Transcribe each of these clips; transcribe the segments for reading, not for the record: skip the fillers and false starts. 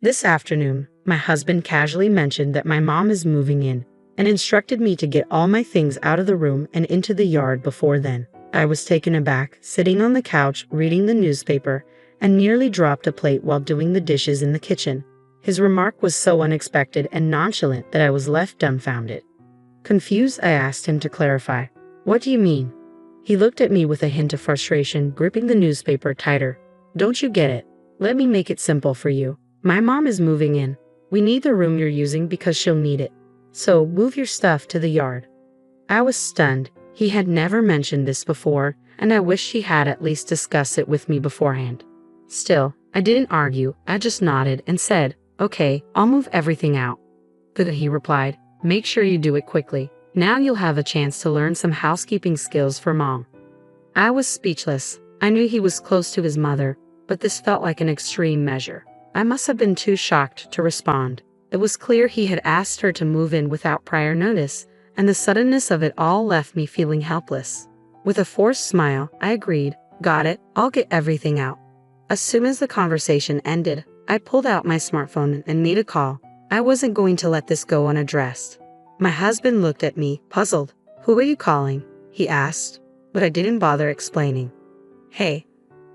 This afternoon, my husband casually mentioned that my mom is moving in and instructed me to get all my things out of the room and into the yard before then. I was taken aback, sitting on the couch reading the newspaper, and nearly dropped a plate while doing the dishes in the kitchen. His remark was so unexpected and nonchalant that I was left dumbfounded. Confused, I asked him to clarify. "What do you mean?" He looked at me with a hint of frustration, gripping the newspaper tighter. "Don't you get it? Let me make it simple for you. My mom is moving in. We need the room you're using because she'll need it. So move your stuff to the yard." I was stunned. He had never mentioned this before, and I wished he had at least discussed it with me beforehand. Still, I didn't argue. I just nodded and said, "Okay, I'll move everything out." "Good," he replied. "Make sure you do it quickly. Now you'll have a chance to learn some housekeeping skills for Mom." I was speechless. I knew he was close to his mother, but this felt like an extreme measure. I must have been too shocked to respond. It was clear he had asked her to move in without prior notice, and the suddenness of it all left me feeling helpless. With a forced smile, I agreed. "Got it, I'll get everything out." As soon as the conversation ended, I pulled out my smartphone and made a call. I wasn't going to let this go unaddressed. My husband looked at me, puzzled. "Who are you calling?" he asked, but I didn't bother explaining. "Hey,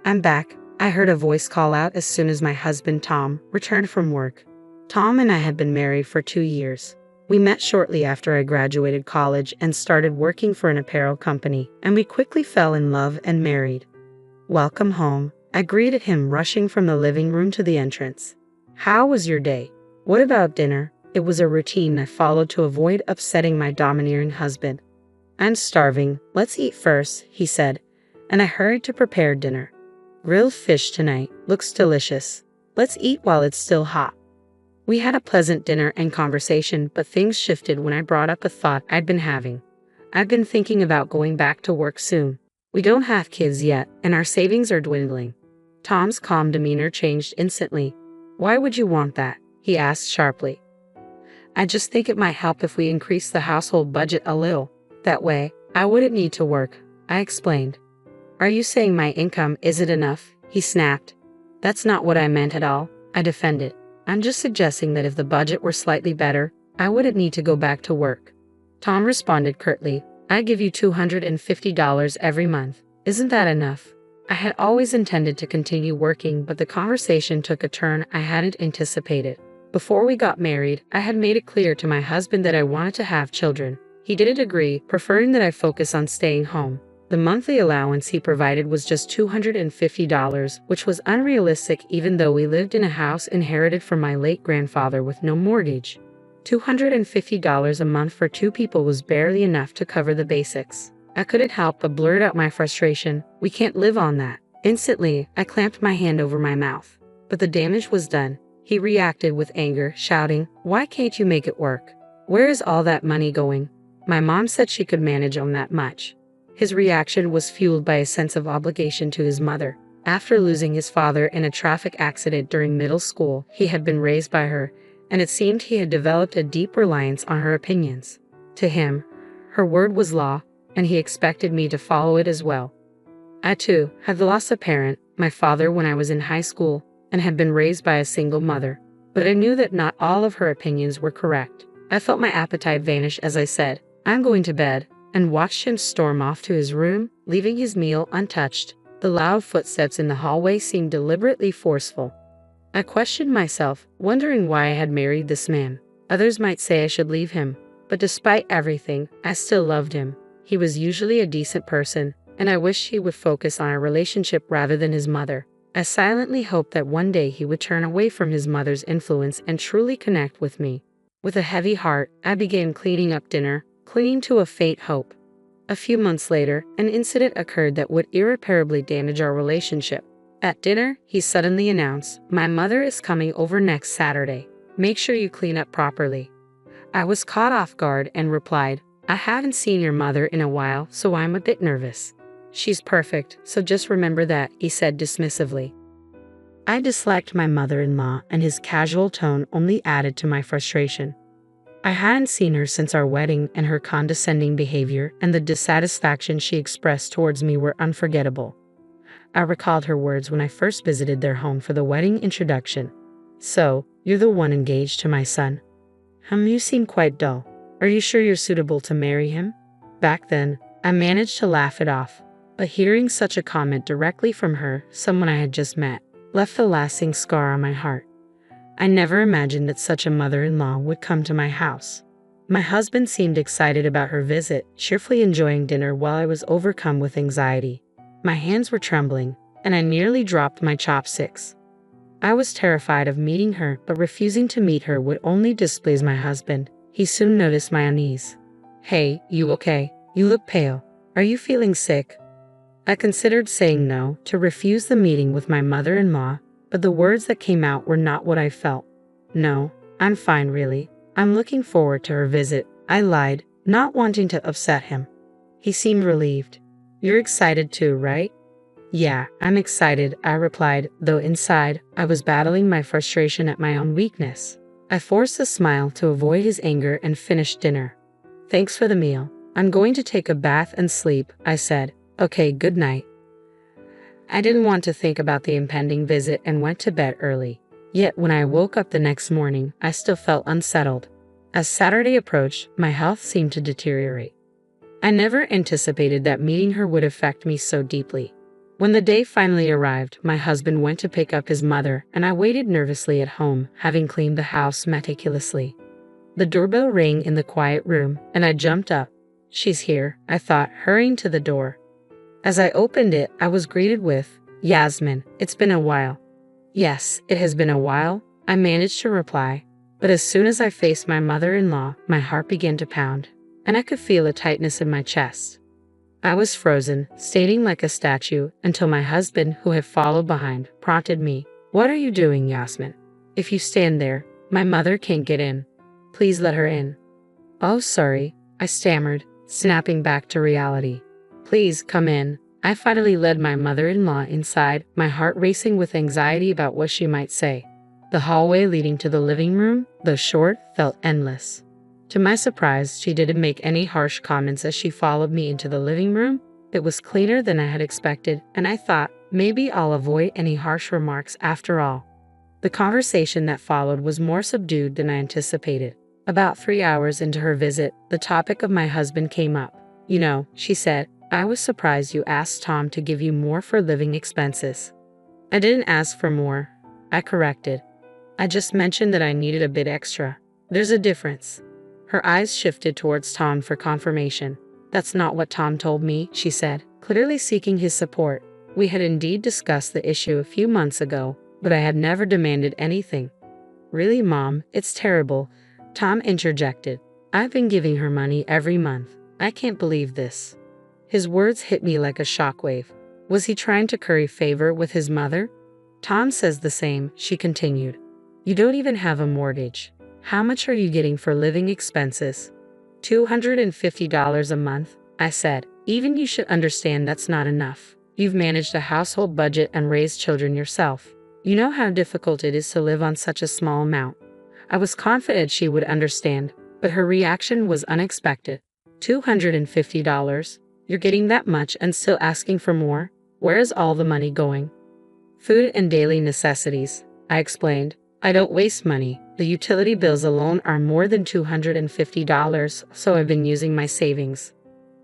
I'm back," I heard a voice call out as soon as my husband Tom returned from work. Tom and I had been married for 2 years. We met shortly after I graduated college and started working for an apparel company, and we quickly fell in love and married. "Welcome home," I greeted him, rushing from the living room to the entrance. "How was your day? What about dinner?" It was a routine I followed to avoid upsetting my domineering husband. "I'm starving. Let's eat first," he said, and I hurried to prepare dinner. "Grilled fish tonight. Looks delicious. Let's eat while it's still hot." We had a pleasant dinner and conversation, but things shifted when I brought up a thought I'd been having. I've been thinking about going back to work soon. We don't have kids yet, and our savings are dwindling. Tom's calm demeanor changed instantly. "Why would you want that?" he asked sharply. "I just think it might help if we increase the household budget a little. That way, I wouldn't need to work," I explained. "Are you saying my income isn't enough?" he snapped. "That's not what I meant at all," I defended. "I'm just suggesting that if the budget were slightly better, I wouldn't need to go back to work." Tom responded curtly, "I give you $250 every month. Isn't that enough?" I had always intended to continue working, but the conversation took a turn I hadn't anticipated. Before we got married, I had made it clear to my husband that I wanted to have children. He didn't agree, preferring that I focus on staying home. The monthly allowance he provided was just $250, which was unrealistic even though we lived in a house inherited from my late grandfather with no mortgage. $250 a month for 2 people was barely enough to cover the basics. I couldn't help but blurt out my frustration. "We can't live on that." Instantly, I clamped my hand over my mouth. But the damage was done. He reacted with anger, shouting, "Why can't you make it work? Where is all that money going? My mom said she could manage on that much." His reaction was fueled by a sense of obligation to his mother. After losing his father in a traffic accident during middle school, he had been raised by her, and it seemed he had developed a deep reliance on her opinions. To him, her word was law, and he expected me to follow it as well. I, too, had lost a parent, my father, when I was in high school, and had been raised by a single mother. But I knew that not all of her opinions were correct. I felt my appetite vanish as I said, "I'm going to bed," and watched him storm off to his room, leaving his meal untouched. The loud footsteps in the hallway seemed deliberately forceful. I questioned myself, wondering why I had married this man. Others might say I should leave him, but despite everything, I still loved him. He was usually a decent person, and I wished he would focus on our relationship rather than his mother. I silently hoped that one day he would turn away from his mother's influence and truly connect with me. With a heavy heart, I began cleaning up dinner, clinging to a faint hope. A few months later, an incident occurred that would irreparably damage our relationship. At dinner, he suddenly announced, "My mother is coming over next Saturday. Make sure you clean up properly." I was caught off guard and replied, "I haven't seen your mother in a while, so I'm a bit nervous." "She's perfect, so just remember that," he said dismissively. I disliked my mother-in-law, and his casual tone only added to my frustration. I hadn't seen her since our wedding, and her condescending behavior and the dissatisfaction she expressed towards me were unforgettable. I recalled her words when I first visited their home for the wedding introduction. "So, You're the one engaged to my son. You seem quite dull. Are you sure you're suitable to marry him? Back then, I managed to laugh it off, but hearing such a comment directly from her, someone I had just met, left a lasting scar on my heart. I never imagined that such a mother-in-law would come to my house. My husband seemed excited about her visit, cheerfully enjoying dinner while I was overcome with anxiety. My hands were trembling, and I nearly dropped my chopsticks. I was terrified of meeting her, but refusing to meet her would only displease my husband. He soon noticed my unease. Hey, you okay? You look pale. Are you feeling sick? I considered saying no, to refuse the meeting with my mother-in-law, but the words that came out were not what I felt. No, I'm fine really. I'm looking forward to her visit, I lied, not wanting to upset him. He seemed relieved. You're excited too, right? Yeah, I'm excited, I replied, though inside, I was battling my frustration at my own weakness. I forced a smile to avoid his anger and finished dinner. Thanks for the meal. I'm going to take a bath and sleep, I said. Okay, good night. I didn't want to think about the impending visit and went to bed early. Yet when I woke up the next morning, I still felt unsettled. As Saturday approached, my health seemed to deteriorate. I never anticipated that meeting her would affect me so deeply. When the day finally arrived, my husband went to pick up his mother, and I waited nervously at home, having cleaned the house meticulously. The doorbell rang in the quiet room, and I jumped up. She's here, I thought, hurrying to the door. As I opened it, I was greeted with, Yasmin, it's been a while. Yes, it has been a while, I managed to reply. But as soon as I faced my mother-in-law, my heart began to pound, and I could feel a tightness in my chest. I was frozen, standing like a statue, until my husband, who had followed behind, prompted me. What are you doing, Yasmin? If you stand there, my mother can't get in. Please let her in. Oh, sorry, I stammered, snapping back to reality. Please come in. I finally led my mother-in-law inside, my heart racing with anxiety about what she might say. The hallway leading to the living room, though short, felt endless. To my surprise, she didn't make any harsh comments as she followed me into the living room. It was cleaner than I had expected, and I thought, maybe I'll avoid any harsh remarks after all. The conversation that followed was more subdued than I anticipated. About 3 hours into her visit, the topic of my husband came up. You know, she said, I was surprised you asked Tom to give you more for living expenses. I didn't ask for more, I corrected. I just mentioned that I needed a bit extra. There's a difference. Her eyes shifted towards Tom for confirmation. That's not what Tom told me, she said, clearly seeking his support. We had indeed discussed the issue a few months ago, but I had never demanded anything. Really, Mom, it's terrible, Tom interjected. I've been giving her money every month. I can't believe this. His words hit me like a shockwave. Was he trying to curry favor with his mother? Tom says the same, she continued. You don't even have a mortgage. How much are you getting for living expenses? $250 a month, I said. Even you should understand that's not enough. You've managed a household budget and raised children yourself. You know how difficult it is to live on such a small amount. I was confident she would understand, but her reaction was unexpected. $250? You're getting that much and still asking for more? Where is all the money going? Food and daily necessities, I explained. I don't waste money. The utility bills alone are more than $250, so I've been using my savings.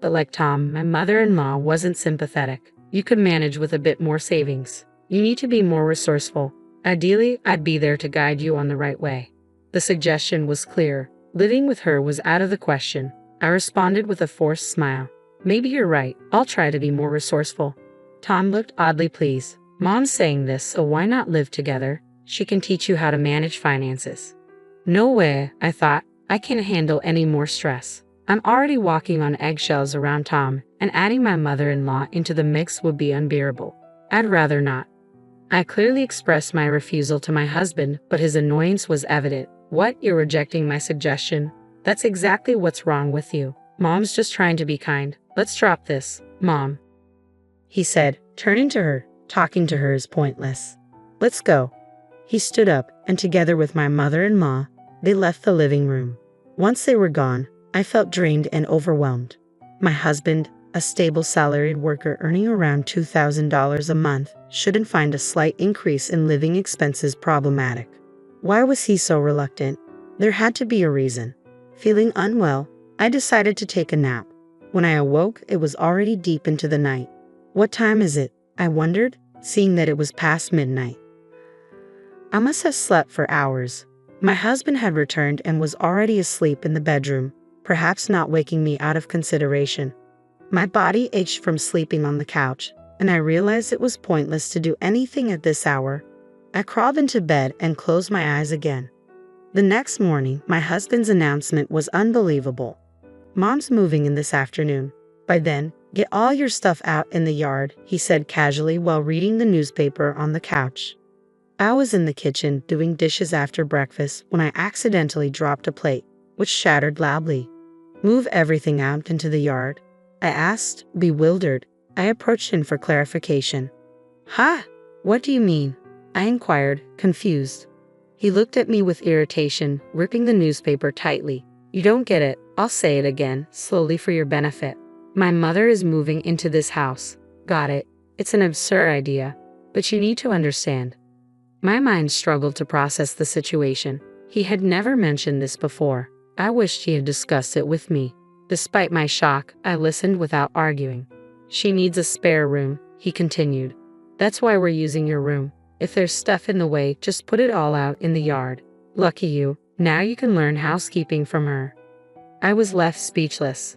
But like Tom, my mother-in-law wasn't sympathetic. You could manage with a bit more savings. You need to be more resourceful. Ideally, I'd be there to guide you on the right way. The suggestion was clear. Living with her was out of the question. I responded with a forced smile. Maybe you're right. I'll try to be more resourceful. Tom looked oddly pleased. Mom's saying this, so why not live together? She can teach you how to manage finances. No way, I thought. I can't handle any more stress. I'm already walking on eggshells around Tom, and adding my mother-in-law into the mix would be unbearable. I'd rather not. I clearly expressed my refusal to my husband, but his annoyance was evident. What, you're rejecting my suggestion? That's exactly what's wrong with you. Mom's just trying to be kind. Let's drop this, Mom, he said, turning to her. Talking to her is pointless. Let's go. He stood up, and together with my mother-in-law, they left the living room. Once they were gone, I felt drained and overwhelmed. My husband, a stable salaried worker earning around $2,000 a month, shouldn't find a slight increase in living expenses problematic. Why was he so reluctant? There had to be a reason. Feeling unwell, I decided to take a nap. When I awoke, it was already deep into the night. What time is it? I wondered, seeing that it was past midnight. I must have slept for hours. My husband had returned and was already asleep in the bedroom, perhaps not waking me out of consideration. My body ached from sleeping on the couch, and I realized it was pointless to do anything at this hour. I crawled into bed and closed my eyes again. The next morning, my husband's announcement was unbelievable. "Mom's moving in this afternoon. By then, get all your stuff out in the yard," he said casually while reading the newspaper on the couch. I was in the kitchen doing dishes after breakfast when I accidentally dropped a plate, which shattered loudly. "Move everything out into the yard?" I asked, bewildered. I approached him for clarification. "Huh? What do you mean?" I inquired, confused. He looked at me with irritation, ripping the newspaper tightly. "You don't get it. I'll say it again, slowly for your benefit. My mother is moving into this house. Got it? It's an absurd idea, but you need to understand." My mind struggled to process the situation. He had never mentioned this before. I wished he had discussed it with me. Despite my shock, I listened without arguing. "She needs a spare room," he continued. "That's why we're using your room. If there's stuff in the way, just put it all out in the yard. Lucky you, now you can learn housekeeping from her." I was left speechless.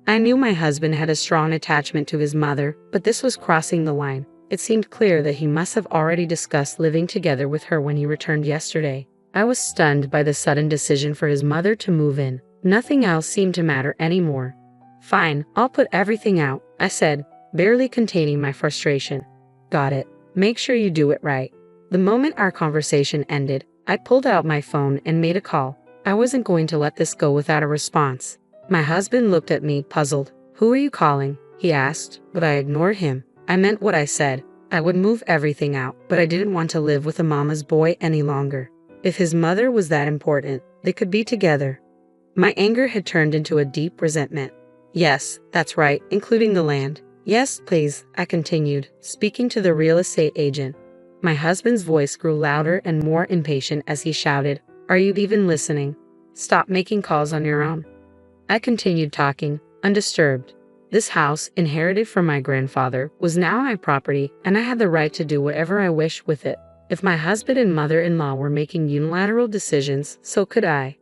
I knew my husband had a strong attachment to his mother, but this was crossing the line. It seemed clear that he must have already discussed living together with her when he returned yesterday. I was stunned by the sudden decision for his mother to move in. Nothing else seemed to matter anymore. "Fine, I'll put everything out," I said, barely containing my frustration. "Got it. Make sure you do it right." The moment our conversation ended, I pulled out my phone and made a call. I wasn't going to let this go without a response. My husband looked at me, puzzled. "Who are you calling?" he asked, but I ignored him. I meant what I said. I would move everything out, but I didn't want to live with a mama's boy any longer. If his mother was that important, they could be together. My anger had turned into a deep resentment. "Yes, that's right, including the land." "Yes, please," I continued, speaking to the real estate agent. My husband's voice grew louder and more impatient as he shouted, "Are you even listening? Stop making calls on your own." I continued talking, undisturbed. This house, inherited from my grandfather, was now my property, and I had the right to do whatever I wished with it. If my husband and mother-in-law were making unilateral decisions, so could I.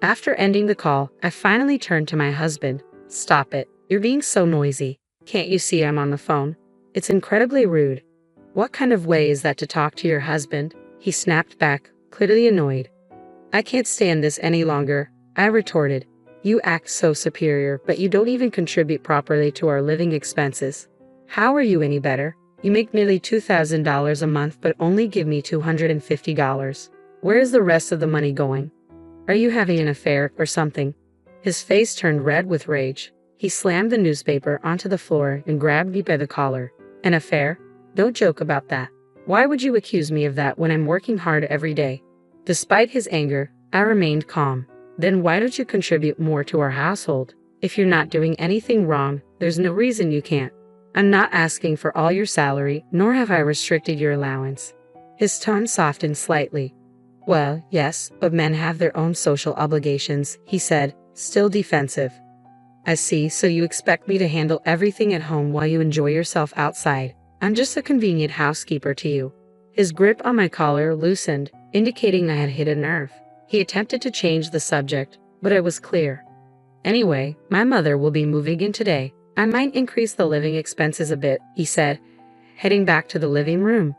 After ending the call, I finally turned to my husband. "Stop it. You're being so noisy. Can't you see I'm on the phone? It's incredibly rude." "What kind of way is that to talk to your husband?" he snapped back, clearly annoyed. "I can't stand this any longer," I retorted. "You act so superior, but you don't even contribute properly to our living expenses. How are you any better? You make nearly $2,000 a month but only give me $250. Where is the rest of the money going? Are you having an affair or something?" His face turned red with rage. He slammed the newspaper onto the floor and grabbed me by the collar. "An affair? Don't joke about that. Why would you accuse me of that when I'm working hard every day?" Despite his anger, I remained calm. "Then why don't you contribute more to our household? If you're not doing anything wrong, there's no reason you can't. I'm not asking for all your salary, nor have I restricted your allowance." His tone softened slightly. "Well, yes, but men have their own social obligations," he said, still defensive. "I see, so you expect me to handle everything at home while you enjoy yourself outside. I'm just a convenient housekeeper to you." His grip on my collar loosened, indicating I had hit a nerve. He attempted to change the subject, but it was clear. "Anyway, my mother will be moving in today. I might increase the living expenses a bit," he said, heading back to the living room.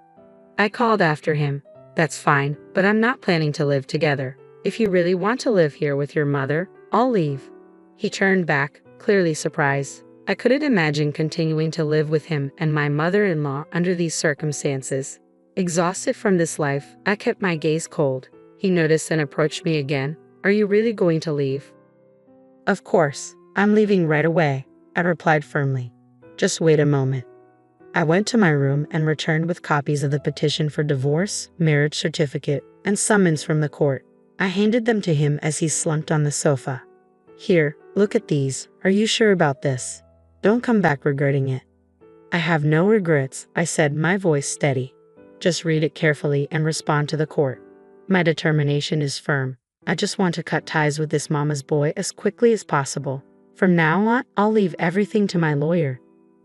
I called after him. "That's fine, but I'm not planning to live together. If you really want to live here with your mother, I'll leave." He turned back, clearly surprised. I couldn't imagine continuing to live with him and my mother-in-law under these circumstances. Exhausted from this life, I kept my gaze cold. He noticed and approached me again. "Are you really going to leave?" "Of course, I'm leaving right away," I replied firmly. "Just wait a moment." I went to my room and returned with copies of the petition for divorce, marriage certificate, and summons from the court. I handed them to him as he slumped on the sofa. "Here, look at these. Are you sure about this? Don't come back regretting it." "I have no regrets," I said, my voice steady. "Just read it carefully and respond to the court." My determination is firm. I just want to cut ties with this mama's boy as quickly as possible. From now on, I'll leave everything to my lawyer.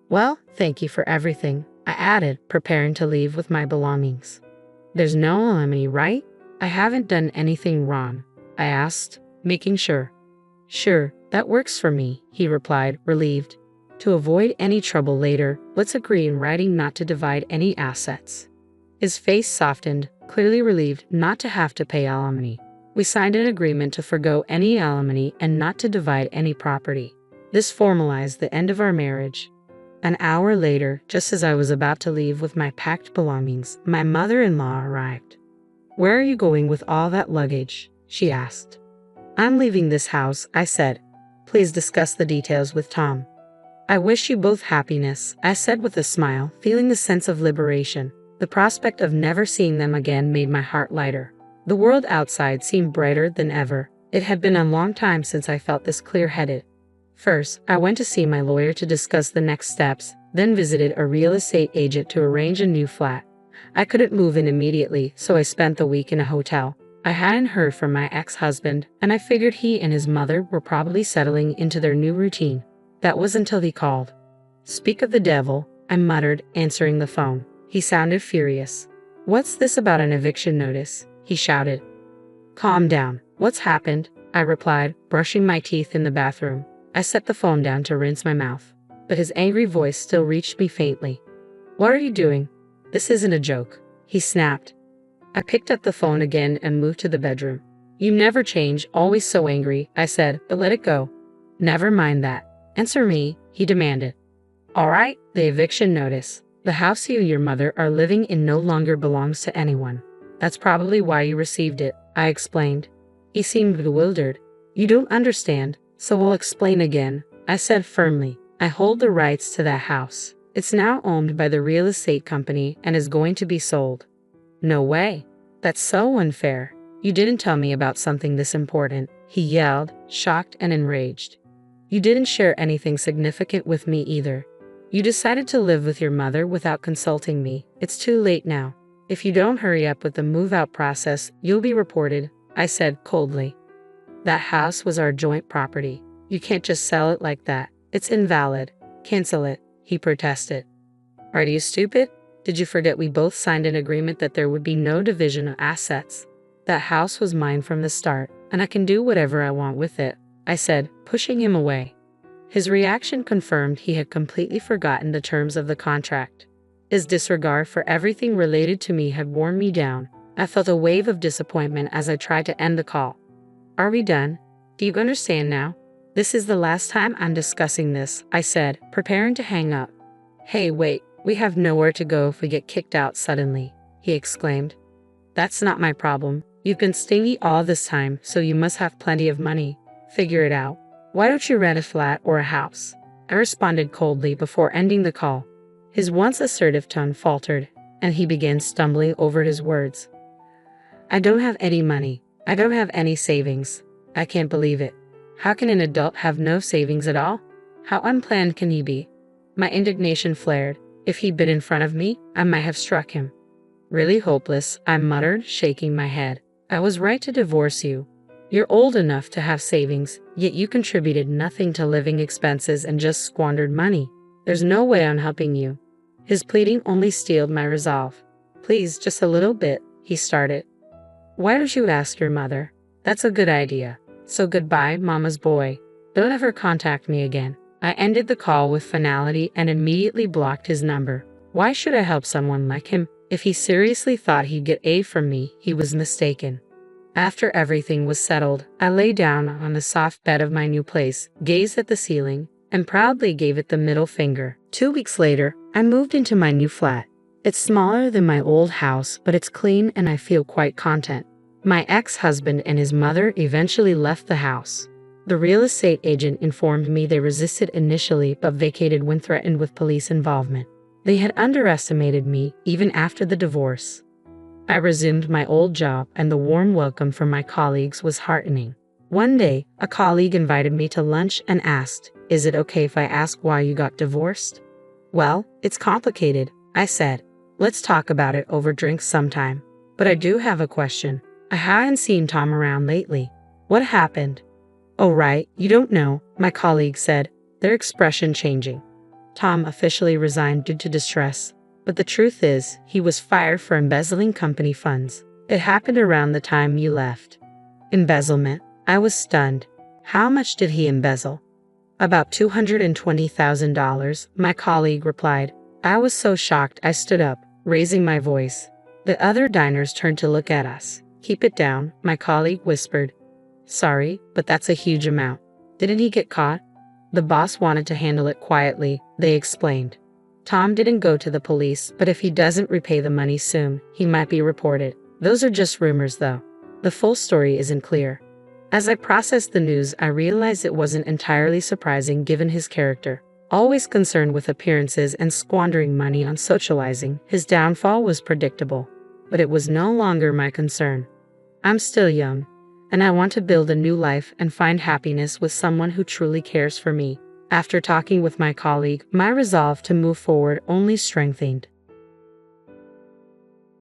Well, thank you for everything, I added, preparing to leave with my belongings. There's no alimony, right? I haven't done anything wrong, I asked, making sure. Sure, that works for me, he replied, relieved. To avoid any trouble later, let's agree in writing not to divide any assets. His face softened, clearly relieved not to have to pay alimony. We signed an agreement to forgo any alimony and not to divide any property. This formalized the end of our marriage. An hour later, just as I was about to leave with my packed belongings, my mother-in-law arrived. Where are you going with all that luggage? She asked. I'm leaving this house, I said. Please discuss the details with Tom. I wish you both happiness, I said with a smile, feeling a sense of liberation. The prospect of never seeing them again made my heart lighter. The world outside seemed brighter than ever. It had been a long time since I felt this clear-headed. First, I went to see my lawyer to discuss the next steps, then visited a real estate agent to arrange a new flat. I couldn't move in immediately, so I spent the week in a hotel. I hadn't heard from my ex-husband, and I figured he and his mother were probably settling into their new routine. That was until he called. Speak of the devil, I muttered, answering the phone. He sounded furious. What's this about an eviction notice? He shouted. Calm down. What's happened? I replied, brushing my teeth in the bathroom. I set the phone down to rinse my mouth, but his angry voice still reached me faintly. What are you doing? This isn't a joke, he snapped. I picked up the phone again and moved to the bedroom. You never change, always so angry, I said, but let it go. Never mind that. Answer me, he demanded. All right, the eviction notice. The house you and your mother are living in no longer belongs to anyone. That's probably why you received it, I explained. He seemed bewildered. You don't understand, so we'll explain again, I said firmly. I hold the rights to that house. It's now owned by the real estate company and is going to be sold. No way. That's so unfair. You didn't tell me about something this important, he yelled, shocked and enraged. You didn't share anything significant with me either. You decided to live with your mother without consulting me. It's too late now. If you don't hurry up with the move-out process, you'll be reported, I said coldly. That house was our joint property. You can't just sell it like that. It's invalid. Cancel it, he protested. Are you stupid? Did you forget we both signed an agreement that there would be no division of assets? That house was mine from the start, and I can do whatever I want with it, I said, pushing him away. His reaction confirmed he had completely forgotten the terms of the contract. His disregard for everything related to me had worn me down. I felt a wave of disappointment as I tried to end the call. Are we done? Do you understand now? This is the last time I'm discussing this, I said, preparing to hang up. Hey, wait, we have nowhere to go if we get kicked out suddenly, he exclaimed. That's not my problem. You've been stingy all this time, so you must have plenty of money. Figure it out. Why don't you rent a flat or a house? I responded coldly before ending the call. His once assertive tone faltered, and he began stumbling over his words. I don't have any money. I don't have any savings. I can't believe it. How can an adult have no savings at all? How unplanned can he be? My indignation flared. If he'd been in front of me, I might have struck him. Really hopeless, I muttered, shaking my head. I was right to divorce you. You're old enough to have savings, yet you contributed nothing to living expenses and just squandered money. There's no way I'm helping you. His pleading only steeled my resolve. Please, just a little bit, he started. Why don't you ask your mother? That's a good idea. So goodbye, mama's boy. Don't ever contact me again. I ended the call with finality and immediately blocked his number. Why should I help someone like him? If he seriously thought he'd get aid from me, he was mistaken. After everything was settled, I lay down on the soft bed of my new place, gazed at the ceiling, and proudly gave it the middle finger. 2 weeks later, I moved into my new flat. It's smaller than my old house, but it's clean and I feel quite content. My ex-husband and his mother eventually left the house. The real estate agent informed me they resisted initially but vacated when threatened with police involvement. They had underestimated me even after the divorce. I resumed my old job and the warm welcome from my colleagues was heartening. One day, a colleague invited me to lunch and asked, "Is it okay if I ask why you got divorced?" Well, it's complicated, I said. Let's talk about it over drinks sometime. But I do have a question. I hadn't seen Tom around lately. What happened? Oh, right, you don't know, my colleague said, their expression changing. Tom officially resigned due to distress, but the truth is, he was fired for embezzling company funds. It happened around the time you left. Embezzlement? I was stunned. How much did he embezzle? About $220,000, my colleague replied. I was so shocked I stood up, raising my voice. The other diners turned to look at us. Keep it down, my colleague whispered. Sorry, but that's a huge amount. Didn't he get caught? The boss wanted to handle it quietly, they explained. Tom didn't go to the police, but if he doesn't repay the money soon, he might be reported. Those are just rumors, though. The full story isn't clear. As I processed the news, I realized it wasn't entirely surprising given his character. Always concerned with appearances and squandering money on socializing, his downfall was predictable. But it was no longer my concern. I'm still young, and I want to build a new life and find happiness with someone who truly cares for me. After talking with my colleague, my resolve to move forward only strengthened.